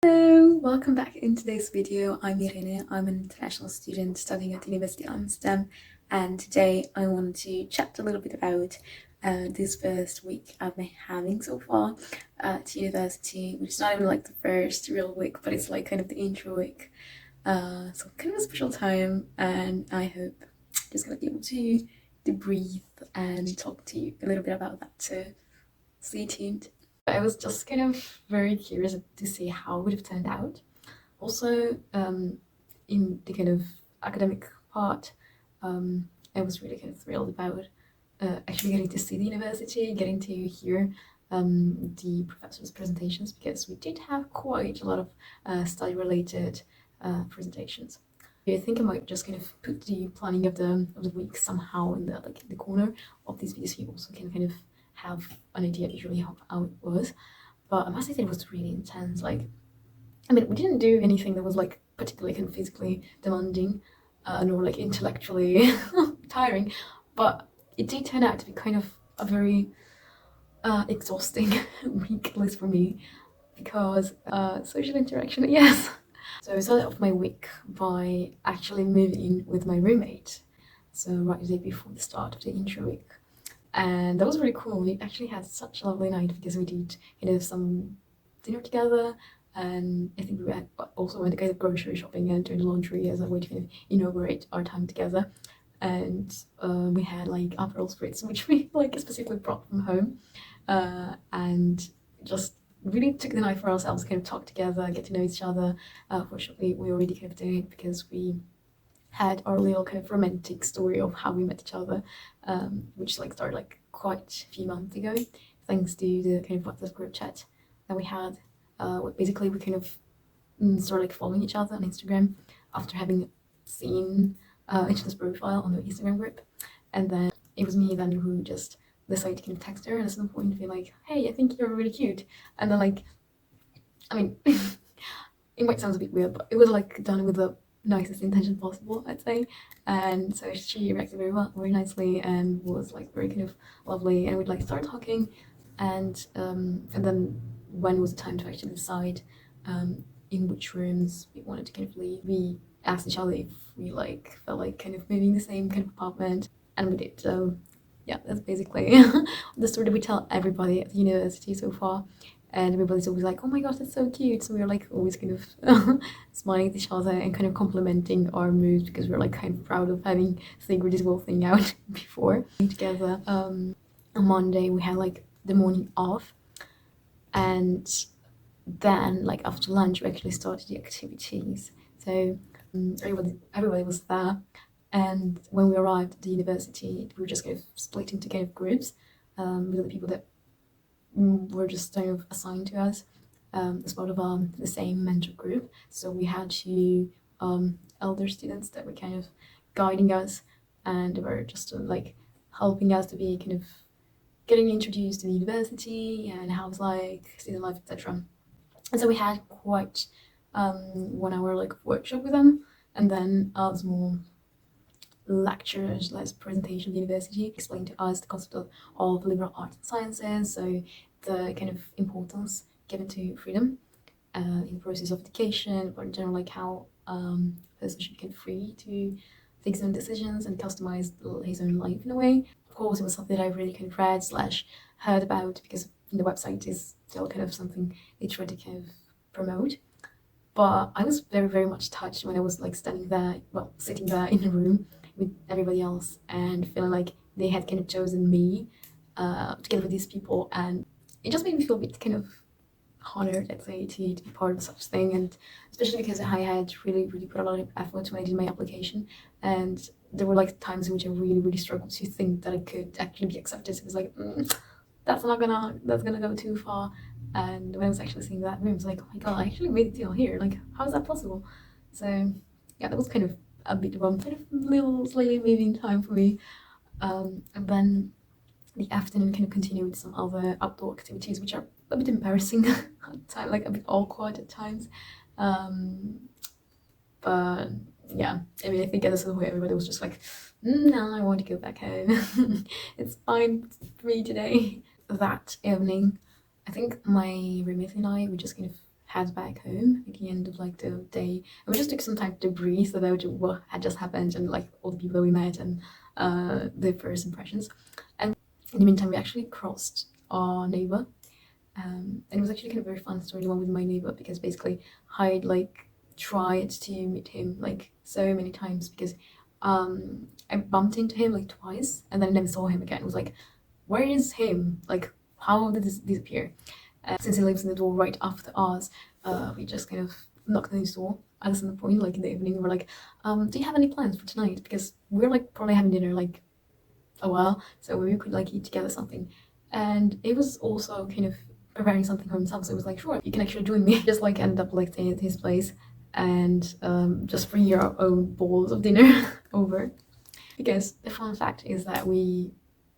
Hello, welcome back. In today's video, I'm Irene. I'm an international student studying at the University of Amsterdam, and today I want to chat a little bit about this first week I've been having so far at university, which is not even like the first real week, but it's like kind of the intro week. So kind of a special time, and I hope just gonna be able to debrief and talk to you a little bit about that. So stay tuned. I was just kind of very curious to see how it would have turned out. Also, in the kind of academic part, I was really kind of thrilled about actually getting to see the university, getting to hear the professors' presentations, because we did have quite a lot of study-related presentations. I think I might just kind of put the planning of the week somehow in the corner of these videos, so you also can kind of have an idea visually how it was. But I must say that it was really intense. Like, I mean, we didn't do anything that was like particularly kind of physically demanding, nor like intellectually tiring, but it did turn out to be kind of a very exhausting week, at least for me, because social interaction, yes. So I started off my week by actually moving in with my roommate. So right the day before the start of the intro week. And that was really cool. We actually had such a lovely night because we did, some dinner together, and I think we also went to kind of grocery shopping and doing laundry as a way to kind of inaugurate our time together. And we had like Aperol spritz, which we like specifically brought from home, and just really took the night for ourselves, kind of talk together, get to know each other. Fortunately, we already kind of did it because we had our little kind of romantic story of how we met each other, which like started like quite a few months ago, thanks to the kind of WhatsApp group chat that we had. Basically, we kind of started like following each other on Instagram after having seen each other's profile on the Instagram group, and then it was me then who just decided to kind of text her and at some point be like, "Hey, I think you're really cute," and then like, I mean, it might sound a bit weird, but it was like done with the nicest intention possible, I'd say. And so she reacted very well, very nicely, and was like very kind of lovely. And we'd like start talking, and then when was the time to actually decide in which rooms we wanted to kind of leave. We asked each other if we like felt like kind of moving the same kind of apartment, and we did. So yeah, that's basically the story that we tell everybody at the university so far. And everybody's always like, "Oh my gosh, that's so cute!" So we're like always kind of smiling at each other and kind of complimenting our moves because we're like kind of proud of having figured this whole thing out before together. On Monday we had like the morning off, and then like after lunch we actually started the activities. So everybody was there, and when we arrived at the university, we were just kind of split into kind of groups with the people that were just kind of assigned to us as part of the same mentor group. So we had two elder students that were kind of guiding us, and they were just like helping us to be kind of getting introduced to the university and how it's like, student life, etc. And so we had quite 1 hour like workshop with them, and then a small lectures, like presentation of the university, explained to us the concept of liberal arts and sciences, so the kind of importance given to freedom in the process of education, but in general, like how a person should get free to take his own decisions and customize his own life in a way. Of course, it was something that I really kind of read slash heard about because the website is still kind of something they try to kind of promote. But I was very, very much touched when I was like sitting there in a room with everybody else and feeling like they had kind of chosen me together with these people, and it just made me feel a bit kind of honored, let's say, to be part of such thing. And especially because I had really, really put a lot of effort when I did my application, and there were like times in which I really, really struggled to think that I could actually be accepted. It was like, that's gonna go too far. And when I was actually seeing that room, I was like, oh my god, I actually made it till here. Like, how is that possible? So yeah, that was kind of a bit of a kind of little slightly moving time for me. And then the afternoon kind of continued with some other outdoor activities, which are a bit embarrassing at times, like a bit awkward at times. But yeah, I mean, I think at a certain point everybody was just like, no, I want to go back home. It's fine for me today. That evening, I think my roommate and I, we just kind of head back home at the end of like the day, and we just took some time to breathe about what had just happened and like all the people that we met and the first impressions. And in the meantime, we actually crossed our neighbor, and it was actually kind of a very fun story, the one with my neighbor, because basically I'd like tried to meet him like so many times because I bumped into him like twice and then I never saw him again. It was like, where is him? Like, how did this disappear? Since he lives in the door right after ours, we just kind of knocked on his door at some point, like in the evening. We were like, do you have any plans for tonight? Because we're like probably having dinner like a while, so we could like eat together something. And it was also kind of preparing something for himself, so it was like, sure, you can actually join me. Just like ended up like staying at his place and just bring your own bowls of dinner over. Because the fun fact is that we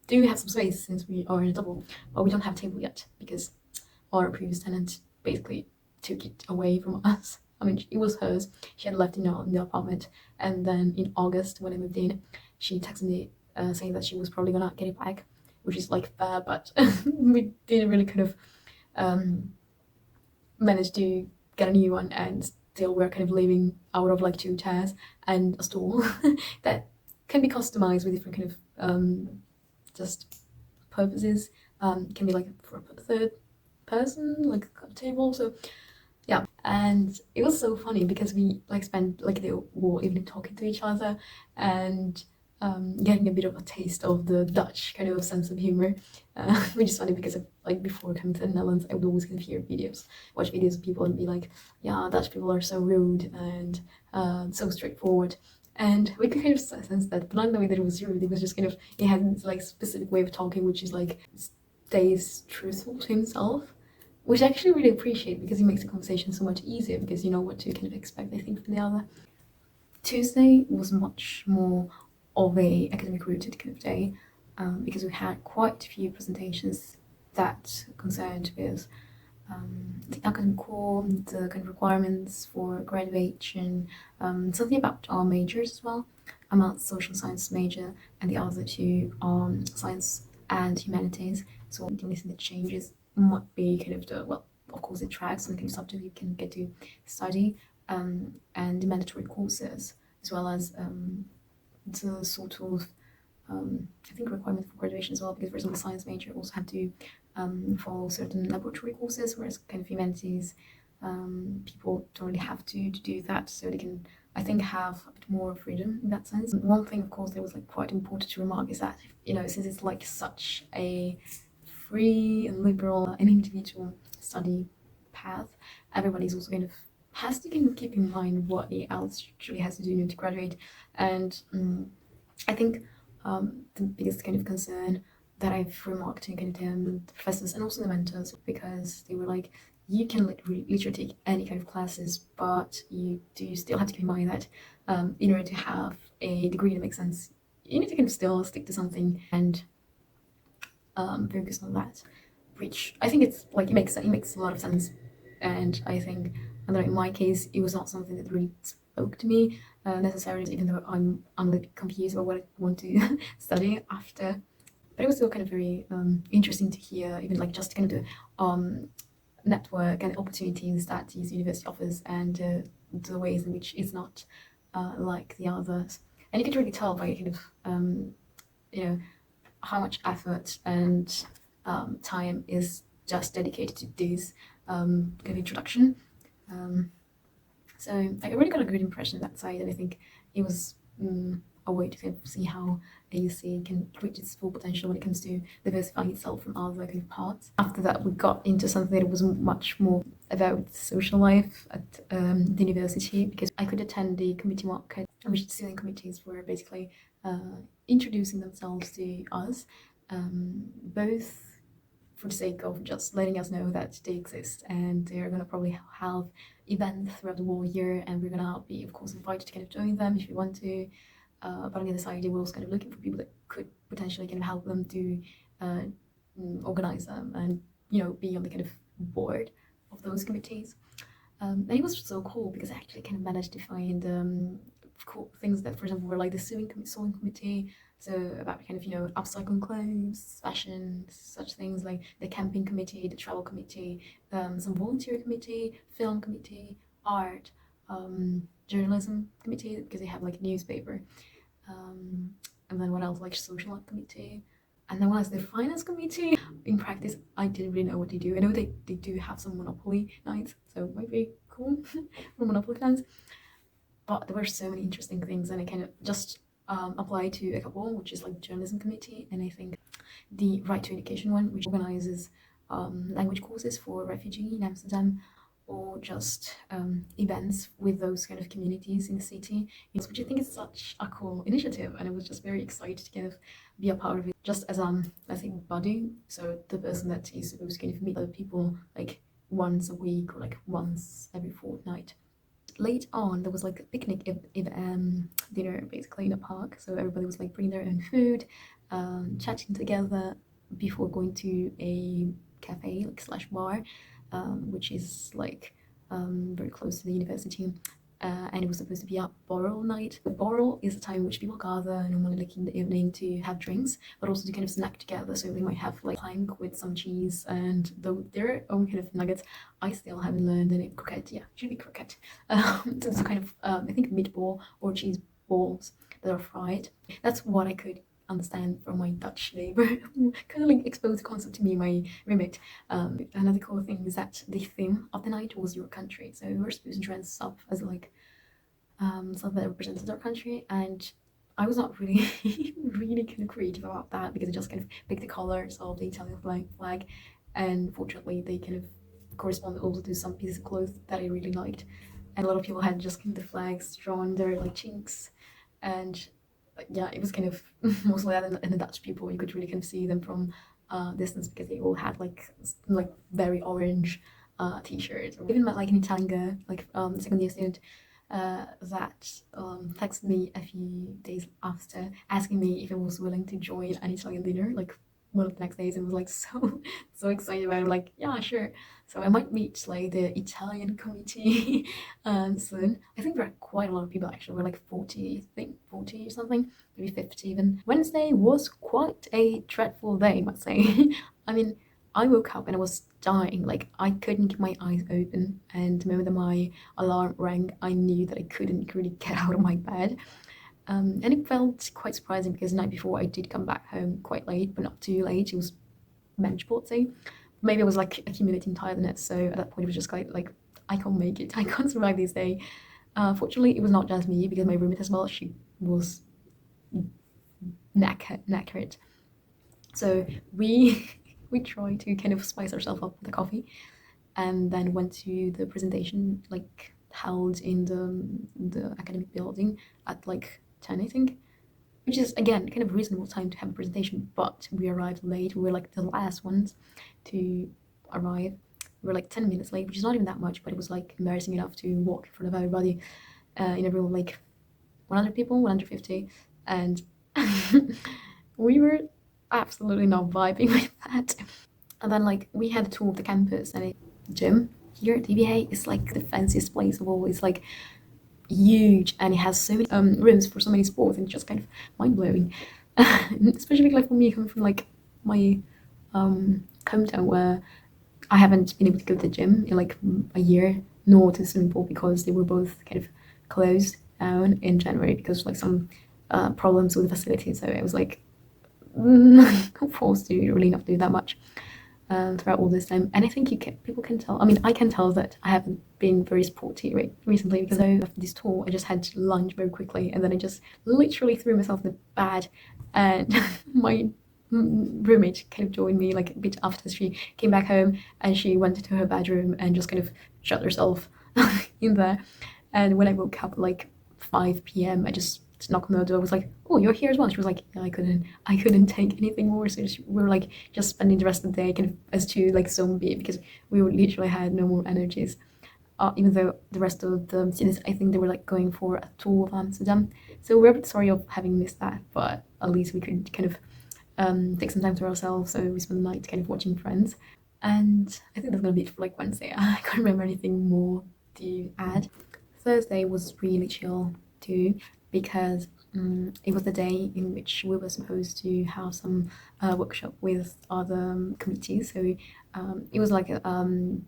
do have some space since we are in a double, but we don't have a table yet because our previous tenant basically took it away from us. I mean, it was hers. She had left it in the apartment, and then in August when I moved in, she texted me saying that she was probably gonna get it back, which is like fair, but we didn't really kind of manage to get a new one, and still we're kind of living out of like 2 chairs and a stool that can be customized with different kind of just purposes. Can be like for a third person, like a table. So yeah, and it was so funny because we like spent like the whole evening talking to each other and getting a bit of a taste of the Dutch kind of sense of humor, which is funny because like before coming to the Netherlands, I would always kind of watch videos of people and be like, yeah, Dutch people are so rude and so straightforward. And we could kind of sense that, but not in the way that it was rude. It was just kind of, it had this like specific way of talking, which is like stays truthful to himself, which I actually really appreciate because it makes the conversation so much easier because you know what to kind of expect, I think, from the other. Tuesday was much more of a academic rooted kind of day because we had quite a few presentations that concerned with the academic core, the kind of requirements for graduation, something about our majors as well. I'm a social science major and the other two are science and humanities. So the only thing that changes might be kind of the, well, of course it tracks and kind of subject you can get to study and the mandatory courses, as well as the sort of I think requirement for graduation as well, because for example science major also had to follow certain laboratory courses, whereas kind of humanities people don't really have to do that, so they can, I think, have a bit more freedom in that sense. One thing of course that was like quite important to remark is that, you know, since it's like such a free and liberal and individual study path, everybody's also kind of has to kind of keep in mind what it actually has to do to graduate. And I think the biggest kind of concern that I've remarked to kind of the professors and also the mentors, because they were like, you can literally take any kind of classes, but you do still have to keep in mind that in order to have a degree that makes sense, you need to kind of still stick to something and focus on that, which I think it's like it makes a lot of sense. And I think, I don't know, in my case it was not something that really spoke to me necessarily, even though I'm a bit confused about what I want to study after. But it was still kind of very interesting to hear, even like just kind of the network and opportunities that this university offers, and the ways in which it's not like the others. And you could really tell by kind of you know, how much effort and time is just dedicated to this kind of introduction. So I really got a good impression of that side, and I think it was a way to kind of see how AUC can reach its full potential when it comes to diversifying itself from other kind of parts. After that, we got into something that was much more about social life at the university, because I could attend the committee market, which the student committees were basically introducing themselves to us, both for the sake of just letting us know that they exist and they're going to probably have events throughout the whole year, and we're going to be of course invited to kind of join them if you want to, but on the other side they were also kind of looking for people that could potentially kind of help them to organize them and, you know, be on the kind of board of those committees. And it was so cool because I actually kind of managed to find cool things that, for example, were like the sewing committee, So about kind of, upcycling clothes, fashion, such things like the camping committee, the travel committee, some volunteer committee, film committee, art, journalism committee because they have like a newspaper, um, and then what else, like social art committee, and then what else, the finance committee. In practice, I didn't really know what they do. I know they do have some Monopoly nights, so it might be cool for Monopoly fans. But there were so many interesting things, and I kind of just applied to a couple, which is like journalism committee, and I think the Right to Education one, which organizes language courses for refugee in Amsterdam, or just events with those kind of communities in the city, which I think is such a cool initiative, and I was just very excited to kind of be a part of it, just as let's say buddy, so the person that is supposed to kind of meet other people like once a week or like once every fortnight. Late on, there was like a picnic dinner basically in a park, so everybody was like bringing their own food, chatting together before going to a cafe like slash bar, which is like very close to the university. And it was supposed to be a Borrel night. The Borrel is the time in which people gather normally like in the evening to have drinks, but also to kind of snack together. So they might have like plank with some cheese and their own kind of nuggets. I still haven't learned any croquette. Yeah, chili croquette. So it's kind of I think meatball or cheese balls that are fried. That's what I could understand from my Dutch neighbor who kind of like exposed the concept to me, my roommate. Another cool thing is that the theme of the night was your country, so we were supposed to dress up as like stuff that represented our country, and I was not really really kind of creative about that because I just kind of picked the colors of the Italian flag, and fortunately they kind of corresponded also to some pieces of clothes that I really liked, and a lot of people had just kind of the flags drawn their like cheeks, and yeah, it was kind of mostly that, and the Dutch people you could really kind of see them from distance because they all had like very orange t-shirts. Even met like an Italian girl, like second year student, that texted me a few days after asking me if I was willing to join an Italian dinner, like one of the next days, and was like so excited about it. I'm like, yeah, sure. So I might meet like the Italian committee soon. I think there are quite a lot of people actually. We're like 40, I think 40 or something, maybe 50 even. Wednesday was quite a dreadful day, I must say. I mean, I woke up and I was dying. Like I couldn't keep my eyes open, and the moment that my alarm rang, I knew that I couldn't really get out of my bed. And it felt quite surprising because the night before I did come back home quite late, but not too late. It was manageable, I'd say. Maybe I was like accumulating tiredness, so at that point it was just like I can't make it. I can't survive this day. Fortunately, it was not just me because my roommate as well. She was knackered. So we we tried to kind of spice ourselves up with the coffee, and then went to the presentation like held in the academic building at like 10, I think, which is again kind of reasonable time to have a presentation, but we arrived late. We were like the last ones to arrive. We were like 10 minutes late, which is not even that much, but it was like embarrassing enough to walk in front of everybody in a room of like 100 people, 150, and we were absolutely not vibing with that. And then like we had a tour of the campus, and a gym here at DBA is like the fanciest place of all. It's like huge, and it has so many rooms for so many sports, and it's just kind of mind blowing. Especially like for me coming from like my hometown where I haven't been able to go to the gym in like a year, nor to the swimming pool because they were both kind of closed down in January because of like some problems with the facility. So I was like forced to really not do that much throughout all this time. And I think people can tell. I mean, I can tell that I haven't been very sporty recently because after this tour, I just had lunch very quickly, and then I just literally threw myself in the bed, and my roommate kind of joined me like a bit after she came back home, and she went into her bedroom and just kind of shut herself in there. And when I woke up at like 5 p.m., I just knocked on the door. I was like, "Oh, you're here as well." She was like, "Yeah, I couldn't take anything more." So we were like just spending the rest of the day kind of as two like zombie because we literally had no more energies. Even though the rest of the students, I think they were like going for a tour of Amsterdam. So we're a bit sorry of having missed that, but at least we could kind of take some time to ourselves. So we spent the night kind of watching Friends, and I think that's gonna be it for like Wednesday. I can't remember anything more to add. Thursday was really chill too because it was the day in which we were supposed to have some workshop with other committees. So it was like a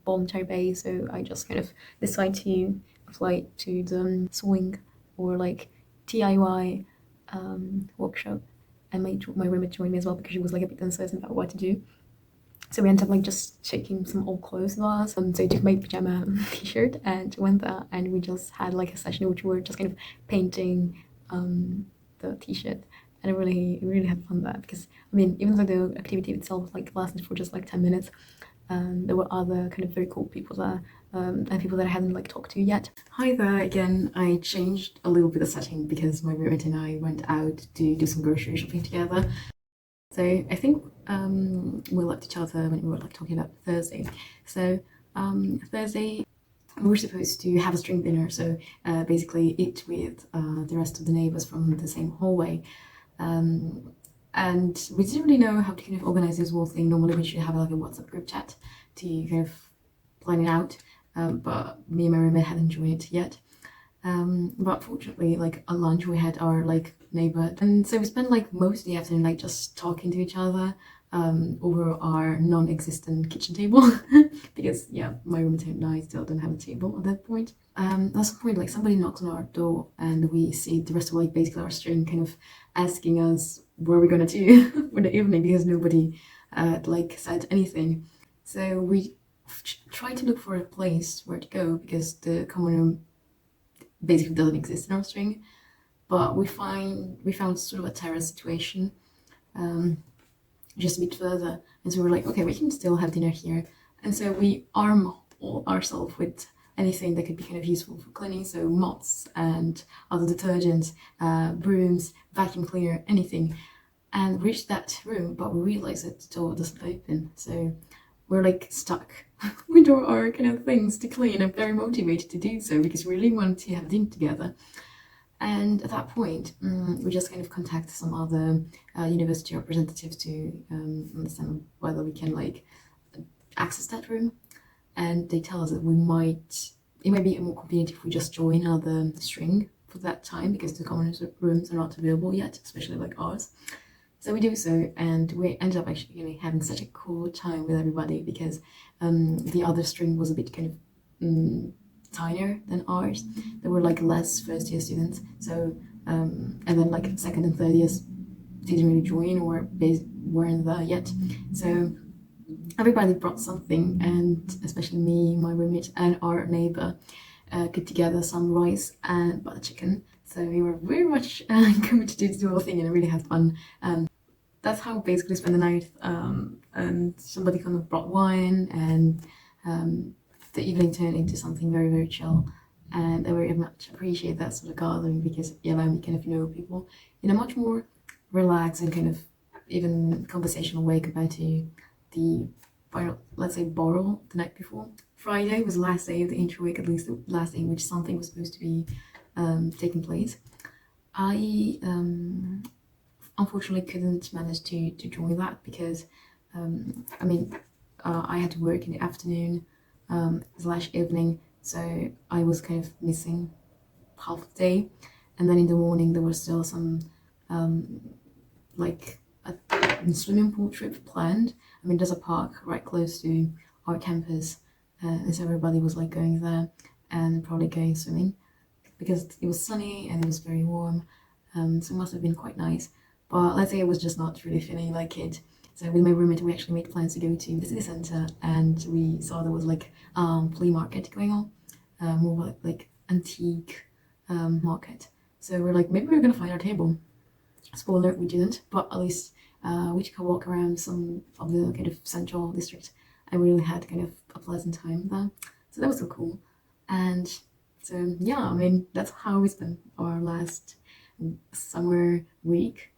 voluntary base. So I just kind of decided to apply to the swing or like DIY workshop, and my roommate joined me as well because she was like a bit uncertain about what to do. So we ended up like just taking some old clothes with us. So I took my pajama t-shirt and went there, and we just had like a session in which we were just kind of painting the t-shirt, and I really had fun there because I mean, even though the activity itself like lasted for just like 10 minutes, there were other kind of very cool people there, and people that I hadn't like talked to yet. Hi there again. I changed a little bit of setting because my roommate and I went out to do some grocery shopping together. So I think we left each other when we were like talking about Thursday. So Thursday we were supposed to have a string dinner, so basically eat with the rest of the neighbors from the same hallway. And we didn't really know how to kind of organize this whole thing. Normally we should have like a WhatsApp group chat to kind of plan it out, but me and my roommate hadn't joined it yet. But fortunately, like at lunch we had our like neighbor, and so we spent like most of the afternoon like just talking to each other over our non-existent kitchen table because yeah, my roommate and I still don't have a table at that point. At some point like somebody knocks on our door and we see the rest of like basically our string kind of asking us what we're gonna do for the evening because nobody like said anything. So we tried to look for a place where to go because the common room basically doesn't exist in our string, but we found sort of a terrace situation just a bit further, and so we're like, okay, we can still have dinner here. And so we arm ourselves with anything that could be kind of useful for cleaning, so mops and other detergents, brooms, vacuum cleaner, anything, and reached that room, but we realized that the door doesn't open, so we're like stuck with our kind of things to clean. I'm very motivated to do so because we really want to have dinner together. And at that point, we just kind of contact some other university representatives to understand whether we can like access that room. And they tell us that it might be more convenient if we just join other string for that time because the common rooms are not available yet, especially like ours. So we do so, and we ended up actually having such a cool time with everybody because the other string was a bit kind of tinier than ours. There were like less first year students, so and then like second and third years didn't really join or weren't there yet. So everybody brought something, and especially me, my roommate, and our neighbor put together some rice and butter chicken. So we were very much committed to the whole thing and really had fun. That's how we basically spent the night, and somebody kind of brought wine, and the evening turned into something very, very chill. And I very much appreciate that sort of gathering because it allowed me kind of know people in a much more relaxed and kind of even conversational way compared to the, let's say, borrow the night before. Friday was the last day of the intro week, at least the last day in which something was supposed to be taking place. I unfortunately couldn't manage to join that because I mean I had to work in the afternoon / evening, so I was kind of missing half the day, and then in the morning there was still some like a swimming pool trip planned. I mean, there's a park right close to our campus, and so everybody was like going there and probably going swimming because it was sunny and it was very warm, so it must have been quite nice. But let's say I was just not really feeling like it. So with my roommate, we actually made plans to go to the city centre, and we saw there was like flea market going on, more like antique market. So we're like, maybe we're gonna find our table. Spoiler, we didn't, but at least we took a walk around some of the kind of central district, and we really had kind of a pleasant time there. So that was so cool. And so yeah, I mean, that's how we spent our last summer week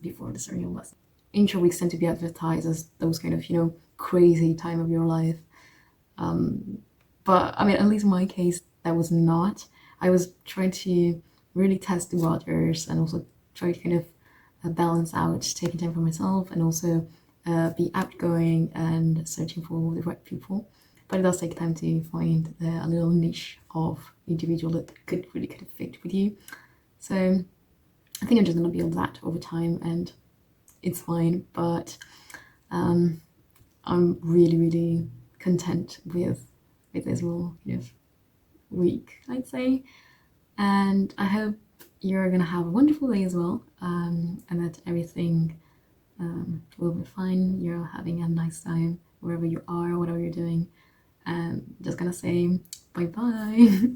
before the surreal lesson. Intro weeks tend to be advertised as those kind of, crazy time of your life. But I mean, at least in my case, that was not. I was trying to really test the waters and also try to kind of balance out taking time for myself and also be outgoing and searching for the right people. But it does take time to find a little niche of individual that could really kind of fit with you. So I think I'm just gonna build that over time, and it's fine. But I'm really content with this little week, I'd say. And I hope you're gonna have a wonderful day as well, and that everything will be fine. You're having a nice time wherever you are, whatever you're doing. And just gonna say bye bye.